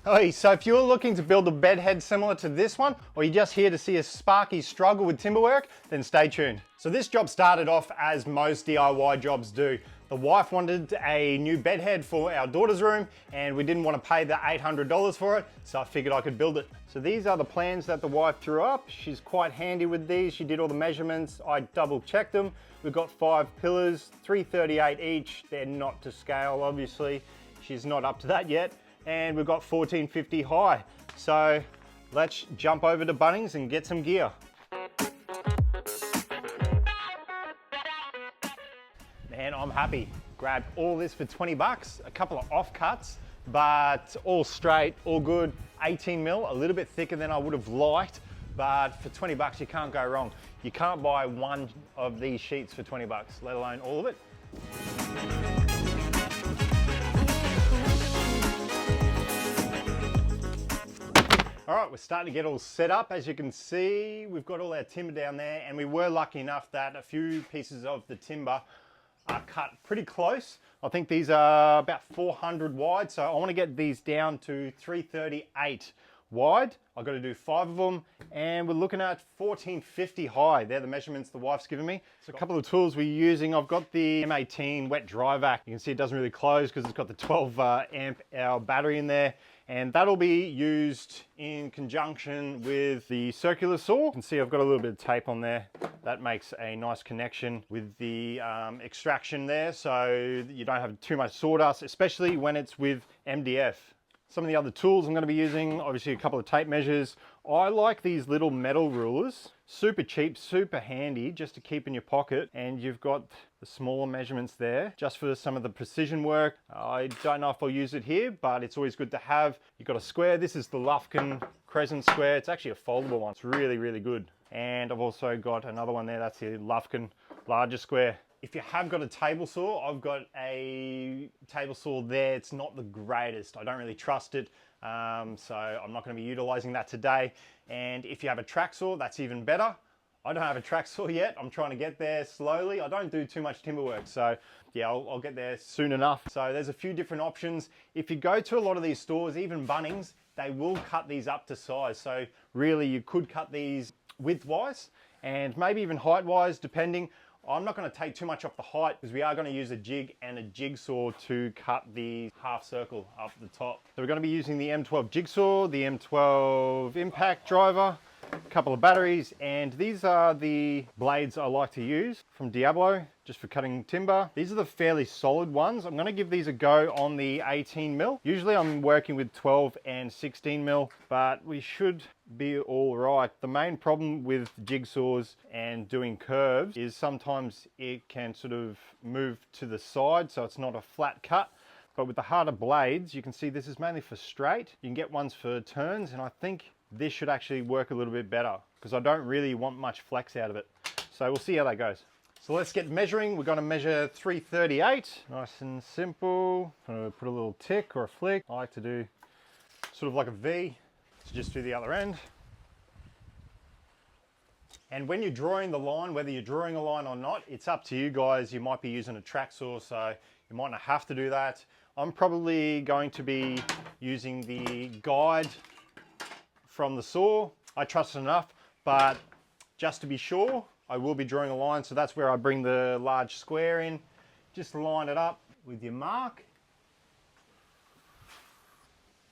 Hey, so if you're looking to build a bed head similar to this one, or you're just here to see a Sparky struggle with timber work, then stay tuned. So this job started off as most DIY jobs do. The wife wanted a new bed head for our daughter's room, and we didn't want to pay the $800 for it, so I figured I could build it. So these are the plans that the wife drew up. She's quite handy with these. She did all the measurements. I double checked them. We've got 5 pillars, 338 each. They're not to scale, obviously. She's not up to that yet. And we've got 1450 high. So let's jump over to Bunnings and get some gear. Man, I'm happy. Grabbed all this for 20 bucks, a couple of offcuts, but all straight, all good. 18 mil, a little bit thicker than I would have liked, but for 20 bucks, you can't go wrong. You can't buy one of these sheets for 20 bucks, let alone all of it. All right, we're starting to get all set up. As you can see, we've got all our timber down there, and we were lucky enough that a few pieces of the timber are cut pretty close. I think these are about 400 wide, so I want to get these down to 338 wide. I've got to do 5 of them, and we're looking at 1450 high. They're the measurements the wife's given me. So a couple of tools we're using. I've got the M18 wet dry vac. You can see it doesn't really close because it's got the 12 amp hour battery in there. And that'll be used in conjunction with the circular saw. You can see I've got a little bit of tape on there. That makes a nice connection with the extraction there, so you don't have too much sawdust, especially when it's with MDF. Some of the other tools I'm going to be using, obviously a couple of tape measures. I like these little metal rulers. Super cheap, super handy, just to keep in your pocket. And you've got the smaller measurements there, just for some of the precision work. I don't know if I'll use it here, but it's always good to have. You've got a square. This is the Lufkin Crescent Square. It's actually a foldable one. It's really, really good. And I've also got another one there. That's the Lufkin larger square. If you have got a table saw, I've got a table saw there. It's not the greatest. I don't really trust it. So I'm not going to be utilizing that today. And if you have a track saw, that's even better. I don't have a track saw yet. I'm trying to get there slowly. I don't do too much timber work. So yeah, I'll get there soon enough. So there's a few different options. If you go to a lot of these stores, even Bunnings, they will cut these up to size. So really you could cut these width-wise and maybe even height-wise, depending. I'm not going to take too much off the height because we are going to use a jig and a jigsaw to cut the half circle up the top. So we're going to be using the M12 jigsaw, the M12 impact driver, a couple of batteries, and these are the blades I like to use from Diablo, just for cutting timber. These are the fairly solid ones. I'm going to give these a go on the 18 mil. Usually I'm working with 12 and 16 mil, but we should be all right. The main problem with jigsaws and doing curves is sometimes it can sort of move to the side, so it's not a flat cut. But with the harder blades, you can see this is mainly for straight. You can get ones for turns, and I think this should actually work a little bit better because I don't really want much flex out of it. So we'll see how that goes. So let's get measuring. We're going to measure 338. Nice and simple. I'm going to put a little tick or a flick. I like to do sort of like a V. So just do the other end. And when you're drawing the line, whether you're drawing a line or not, it's up to you guys. You might be using a track saw, so you might not have to do that. I'm probably going to be using the guide from the saw. I trust it enough, but just to be sure, I will be drawing a line. So that's where I bring the large square in. Just line it up with your mark.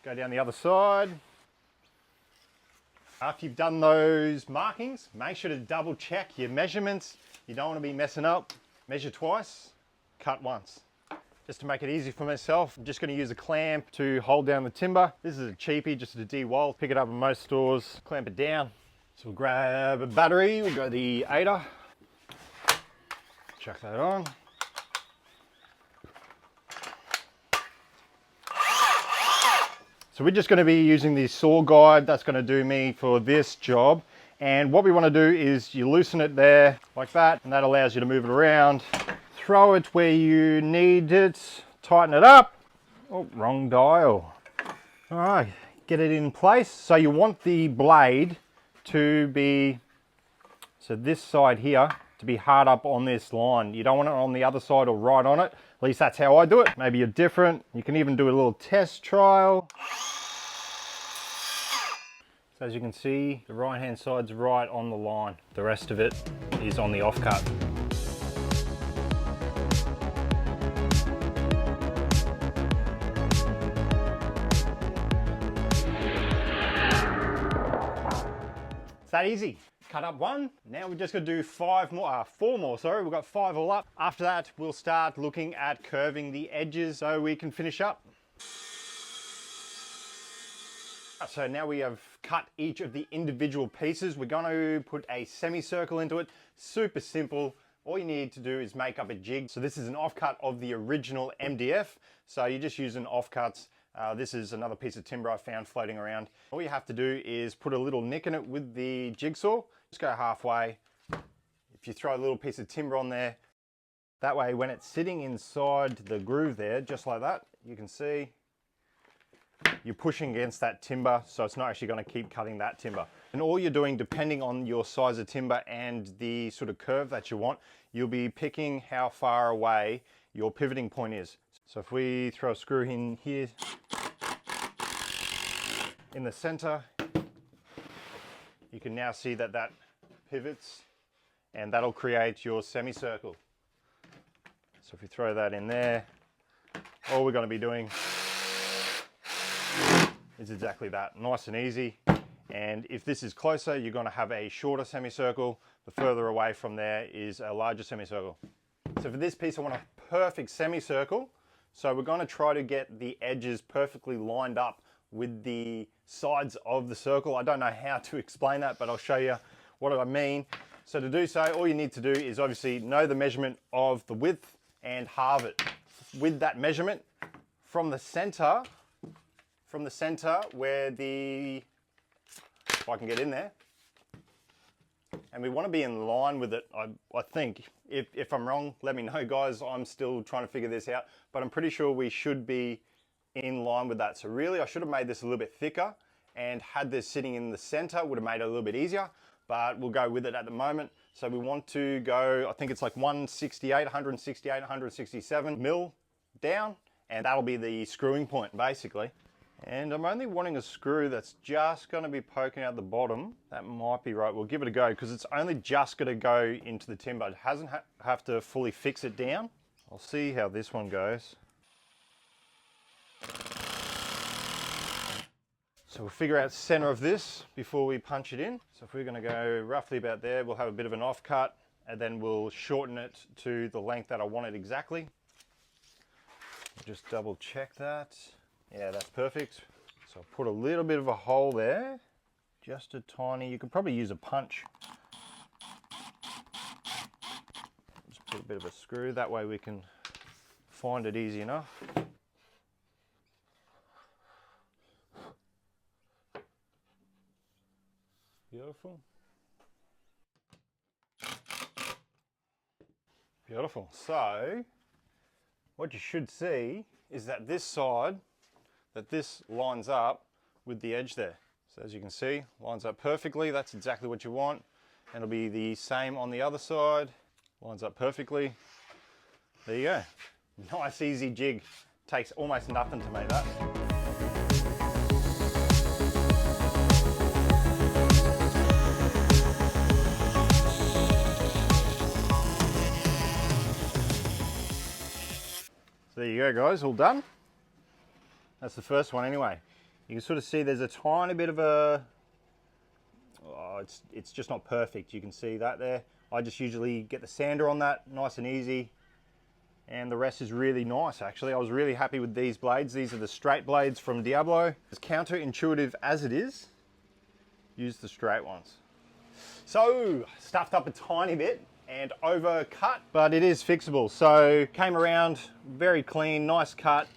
Go down the other side. After you've done those markings, make sure to double check your measurements. You don't want to be messing up. Measure twice, cut once. Just to make it easy for myself, I'm just going to use a clamp to hold down the timber. This is a cheapie, just a D-Wall. Pick it up in most stores, clamp it down. So we'll grab a battery, we'll go the 8er. Chuck that on. So we're just going to be using the saw guide. That's going to do me for this job. And what we want to do is you loosen it there like that, and that allows you to move it around. Throw it where you need it, tighten it up. Oh, wrong dial. All right, get it in place. So you want the blade to be, so this side here, to be hard up on this line. You don't want it on the other side or right on it. At least that's how I do it. Maybe you're different. You can even do a little test trial. So as you can see, the right hand side's right on the line. The rest of it is on the offcut. It's that easy. Cut up one. Now we're just gonna do four more, sorry. We've got 5 all up. After that, we'll start looking at curving the edges so we can finish up. So now we have cut each of the individual pieces. We're going to put a semicircle into it. Super simple. All you need to do is make up a jig. So this is an offcut of the original MDF. So you're just using offcuts. This is another piece of timber I found floating around. All you have to do is put a little nick in it with the jigsaw. Just go halfway. If you throw a little piece of timber on there, that way when it's sitting inside the groove there, just like that, you can see you're pushing against that timber, so it's not actually going to keep cutting that timber. And all you're doing, depending on your size of timber and the sort of curve that you want, you'll be picking how far away your pivoting point is. So if we throw a screw in here in the center, you can now see that that pivots, and that'll create your semicircle. So if we throw that in there, all we're going to be doing is exactly that, nice and easy. And if this is closer, you're going to have a shorter semicircle. The further away from there is a larger semicircle. So for this piece, I want a perfect semicircle. So we're going to try to get the edges perfectly lined up with the sides of the circle. I don't know how to explain that, but I'll show you what I mean. So to do so, all you need to do is obviously know the measurement of the width and halve it. With that measurement from the center where the, if I can get in there, and we want to be in line with it. I think, if I'm wrong, let me know, guys. I'm still trying to figure this out, but I'm pretty sure we should be in line with that. So really, I should have made this a little bit thicker and had this sitting in the center, would have made it a little bit easier, but we'll go with it at the moment. So we want to go, I think it's like 167 mil down, and that'll be the screwing point basically. And I'm only wanting a screw that's just going to be poking out the bottom. That might be right. We'll give it a go because it's only just going to go into the timber. It hasn't have to fully fix it down. I'll see how this one goes. So we'll figure out the center of this before we punch it in. So if we're going to go roughly about there, we'll have a bit of an offcut and then we'll shorten it to the length that I want it exactly. Just double check that. Yeah, that's perfect. So I'll put a little bit of a hole there, just a tiny, you could probably use a punch. Just put a bit of a screw, that way we can find it easy enough. Beautiful. Beautiful. So, what you should see is that this side, that this lines up with the edge there. So as you can see, lines up perfectly. That's exactly what you want. And it'll be the same on the other side. Lines up perfectly. There you go. Nice easy jig. Takes almost nothing to make that. So there you go, guys, all done. That's the first one anyway. You can sort of see there's a tiny bit of a, it's just not perfect. You can see that there. I just usually get the sander on that, nice and easy. And the rest is really nice, actually. I was really happy with these blades. These are the straight blades from Diablo. As counterintuitive as it is, use the straight ones. So, stuffed up a tiny bit and overcut, but it is fixable. So, came around, very clean, nice cut.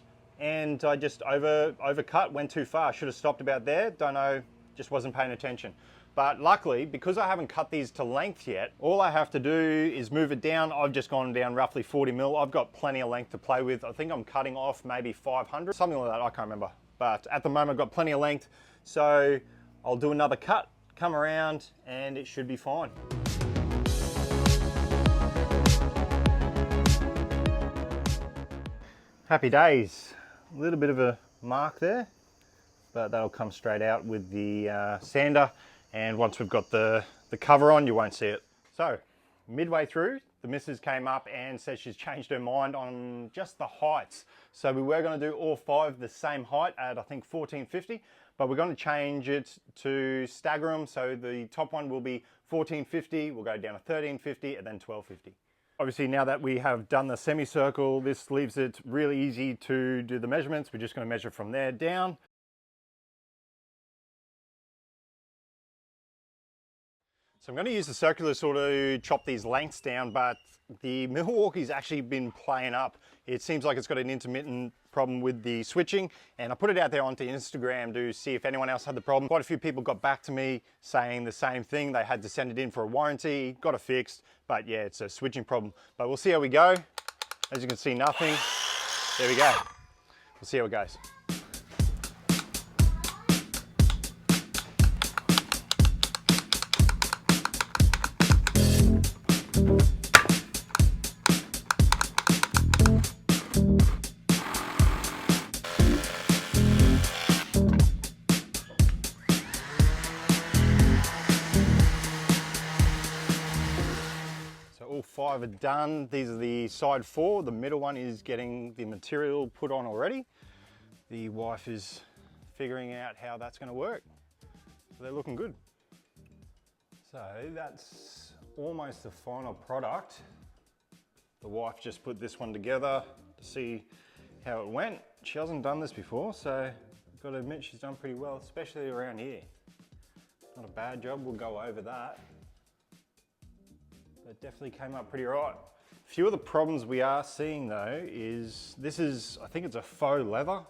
And I just overcut, went too far. Should have stopped about there, don't know, just wasn't paying attention. But luckily, because I haven't cut these to length yet, all I have to do is move it down. I've just gone down roughly 40 mil. I've got plenty of length to play with. I think I'm cutting off maybe 500, something like that, I can't remember. But at the moment I've got plenty of length. So I'll do another cut, come around, and it should be fine. Happy days. A little bit of a mark there, but that'll come straight out with the sander. And once we've got the cover on, you won't see it. So midway through, the missus came up and said she's changed her mind on just the heights. So we were going to do all 5 the same height at I think 1450, but we're going to change it to stagger them. So the top one will be 1450, we'll go down to 1350 and then 1250. Obviously now that we have done the semicircle, this leaves it really easy to do the measurements. We're just going to measure from there down. So I'm going to use the circular saw to chop these lengths down, but the Milwaukee's actually been playing up. It seems like it's got an intermittent problem with the switching, and I put it out there onto Instagram to see if anyone else had the problem. Quite a few people got back to me saying the same thing. They had to send it in for a warranty, got it fixed, but yeah, it's a switching problem. But we'll see how we go. As you can see, nothing. There we go. We'll see how it goes. All 5 are done. These are the side 4. The middle one is getting the material put on already. The wife is figuring out how that's going to work. So they're looking good. So that's almost the final product. The wife just put this one together to see how it went. She hasn't done this before, so I've got to admit she's done pretty well, especially around here. Not a bad job, we'll go over that. It definitely came up pretty right. A few of the problems we are seeing though is, this is, I think it's a faux leather.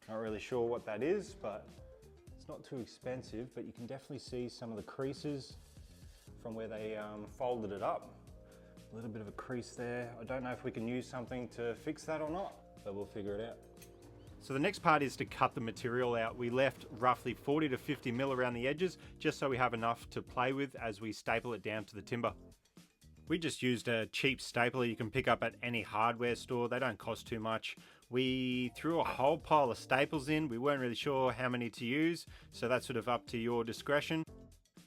Not really sure what that is, but it's not too expensive, but you can definitely see some of the creases from where they folded it up. A little bit of a crease there. I don't know if we can use something to fix that or not, but we'll figure it out. So the next part is to cut the material out. We left roughly 40 to 50 mil around the edges, just so we have enough to play with as we staple it down to the timber. We just used a cheap stapler you can pick up at any hardware store. They don't cost too much. We threw a whole pile of staples in. We weren't really sure how many to use, so that's sort of up to your discretion.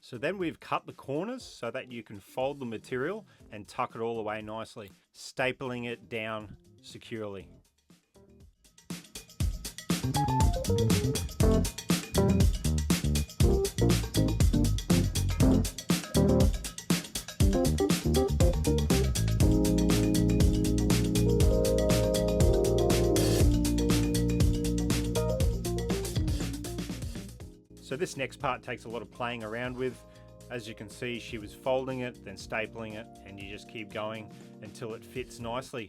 So then we've cut the corners so that you can fold the material and tuck it all away nicely, stapling it down securely. So this next part takes a lot of playing around with. As you can see, she was folding it, then stapling it, and you just keep going until it fits nicely.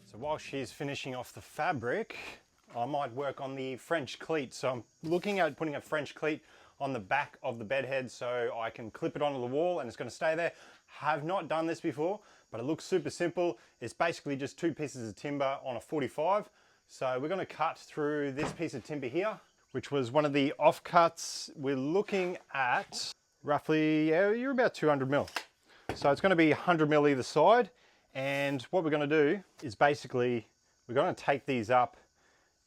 So while she's finishing off the fabric, I might work on the French cleat. So I'm looking at putting a French cleat on the back of the bed head so I can clip it onto the wall and it's going to stay there. Have not done this before, but it looks super simple. It's basically just 2 pieces of timber on a 45. So we're going to cut through this piece of timber here, which was one of the offcuts. We're looking at roughly, yeah, you're about 200 mil. So it's going to be 100 mil either side. And what we're going to do is basically, we're going to take these up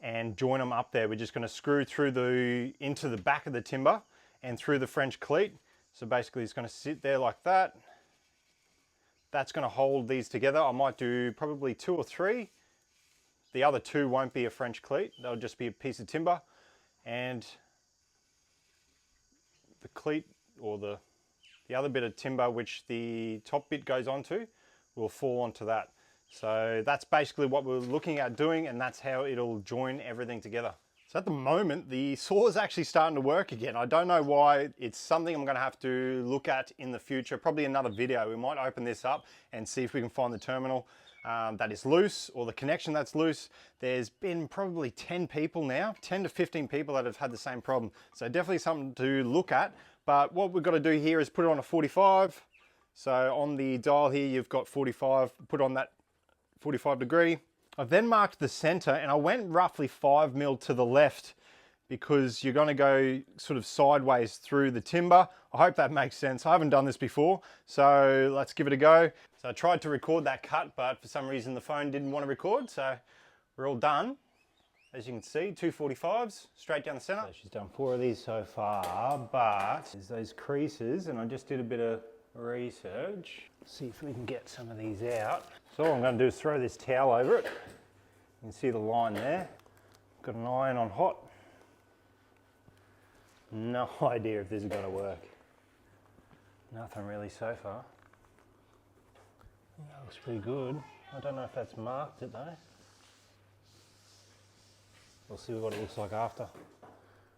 and join them up there. We're just going to screw through into the back of the timber and through the French cleat. So basically it's going to sit there like that. That's going to hold these together. I might do probably 2 or 3. The other 2 won't be a French cleat. They'll just be a piece of timber. And the cleat, or the other bit of timber which the top bit goes onto, will fall onto that. So that's basically what we're looking at doing, and that's how it'll join everything together. So at the moment, the saw is actually starting to work again. I don't know why. It's something I'm gonna have to look at in the future, probably another video. We might open this up and see if we can find the terminal that is loose, or the connection that's loose. There's been probably 10 people now, 10 to 15 people that have had the same problem. So definitely something to look at. But what we've got to do here is put it on a 45. So on the dial here, you've got 45, put on that 45 degree. I've then marked the center and I went roughly 5 mil to the left because you're going to go sort of sideways through the timber. I hope that makes sense. I haven't done this before, so let's give it a go. So I tried to record that cut, but for some reason the phone didn't want to record, so we're all done. As you can see, 245s straight down the center. So she's done 4 of these so far, but there's those creases, and I just did a bit of research. See if we can get some of these out. So all I'm going to do is throw this towel over it. You can see the line there. Got an iron on hot. No idea if this is going to work. Nothing really so far. That looks pretty good. I don't know if that's marked it though. We'll see what it looks like after.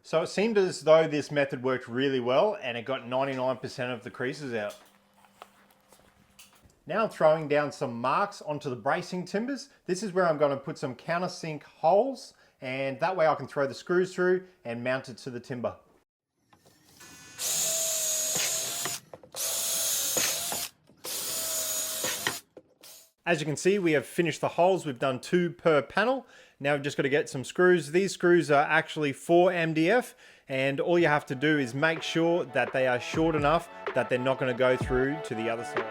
So it seemed as though this method worked really well and it got 99% of the creases out. Now I'm throwing down some marks onto the bracing timbers. This is where I'm going to put some countersink holes, and that way I can throw the screws through and mount it to the timber. As you can see, we have finished the holes. We've done 2 per panel. Now we've just got to get some screws. These screws are actually for MDF, and all you have to do is make sure that they are short enough that they're not going to go through to the other side.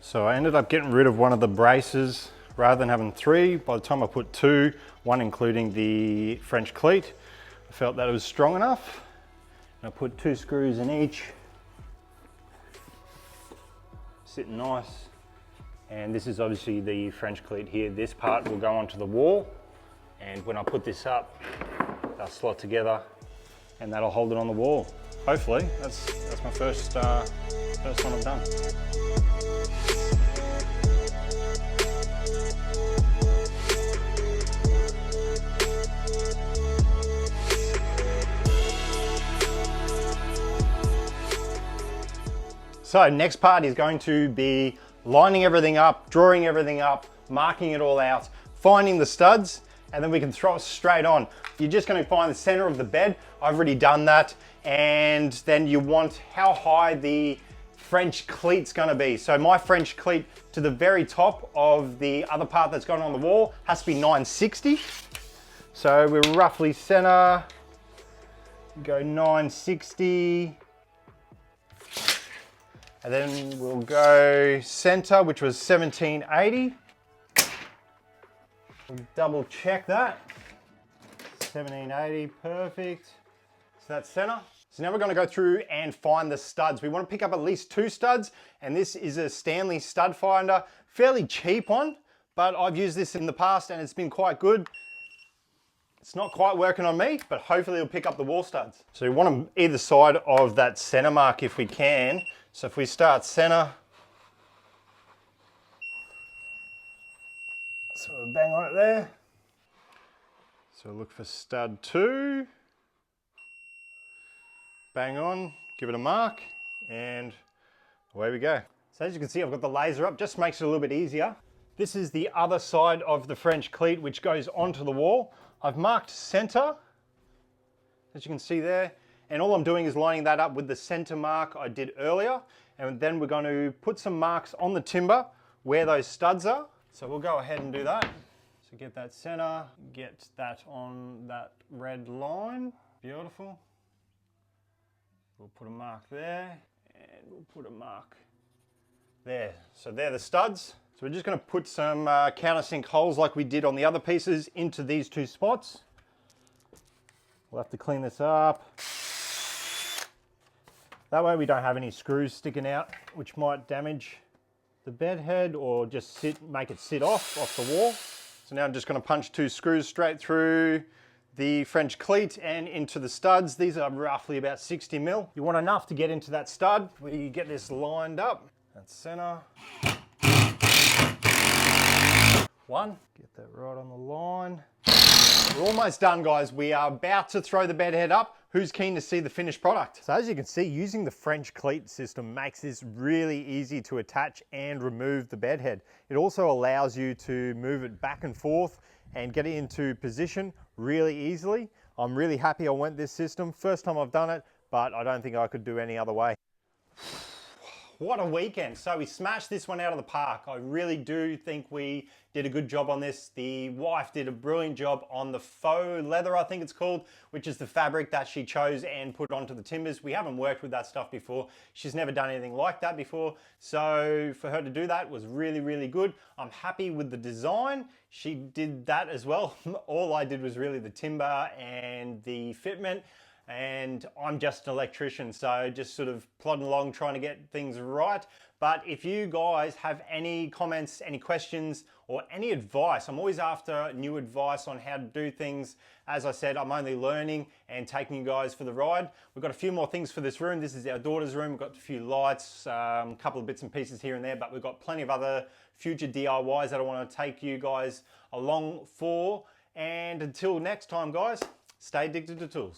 So I ended up getting rid of one of the braces rather than having 3. By the time I put 2, 1 including the French cleat, I felt that it was strong enough. And I put 2 screws in each. Sitting nice. And this is obviously the French cleat here. This part will go onto the wall. And when I put this up, they'll slot together and that'll hold it on the wall. Hopefully, that's my first one I've done. So next part is going to be lining everything up, drawing everything up, marking it all out, finding the studs, and then we can throw it straight on. You're just going to find the center of the bed. I've already done that. And then you want how high the French cleat's going to be. So my French cleat to the very top of the other part that's gone on the wall has to be 960. So we're roughly center, go 960. And then we'll go center, which was 1780. We'll double check that. 1780, perfect. So that's center. So now we're going to go through and find the studs. We want to pick up at least 2 studs, and this is a Stanley stud finder. Fairly cheap one, but I've used this in the past and it's been quite good. It's not quite working on me, but hopefully it'll pick up the wall studs. So we want them either side of that center mark if we can. So if we start center, so we'll bang on it there. So look for stud 2, bang on, give it a mark, and away we go. So as you can see, I've got the laser up, just makes it a little bit easier. This is the other side of the French cleat, which goes onto the wall. I've marked center, as you can see there. And all I'm doing is lining that up with the center mark I did earlier. And then we're going to put some marks on the timber where those studs are. So we'll go ahead and do that. So get that center, get that on that red line. Beautiful. We'll put a mark there and we'll put a mark there. So they're the studs. So we're just going to put some countersink holes like we did on the other pieces into these 2 spots. We'll have to clean this up. That way we don't have any screws sticking out, which might damage the bed head or just make it sit off the wall. So now I'm just going to punch 2 screws straight through the French cleat and into the studs. These are roughly about 60 mil. You want enough to get into that stud where you get this lined up. That's center. 1, get that right on the line. We're almost done, guys. We are about to throw the bed head up. who's keen to see the finished product? So as you can see, using the French cleat system makes this really easy to attach and remove the bed head. It also allows you to move it back and forth and get it into position really easily. I'm really happy I went this system. First time I've done it, but I don't think I could do any other way. What a weekend. So we smashed this one out of the park. I really do think we did a good job on this. The wife did a brilliant job on the faux leather, I think it's called, which is the fabric that she chose and put onto the timbers. We haven't worked with that stuff before. She's never done anything like that before. So for her to do that was really, really good. I'm happy with the design. She did that as well. All I did was really the timber and the fitment. And I'm just an electrician, so just sort of plodding along trying to get things right. But if you guys have any comments, any questions, or any advice, I'm always after new advice on how to do things. As I said, I'm only learning and taking you guys for the ride. We've got a few more things for this room. This is our daughter's room. We've got a few lights, a couple of bits and pieces here and there, but we've got plenty of other future DIYs that I want to take you guys along for. And until next time, guys, stay addicted to tools.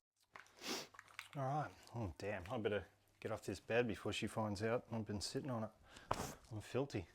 All right. Oh, damn. I better get off this bed before she finds out I've been sitting on it. I'm filthy.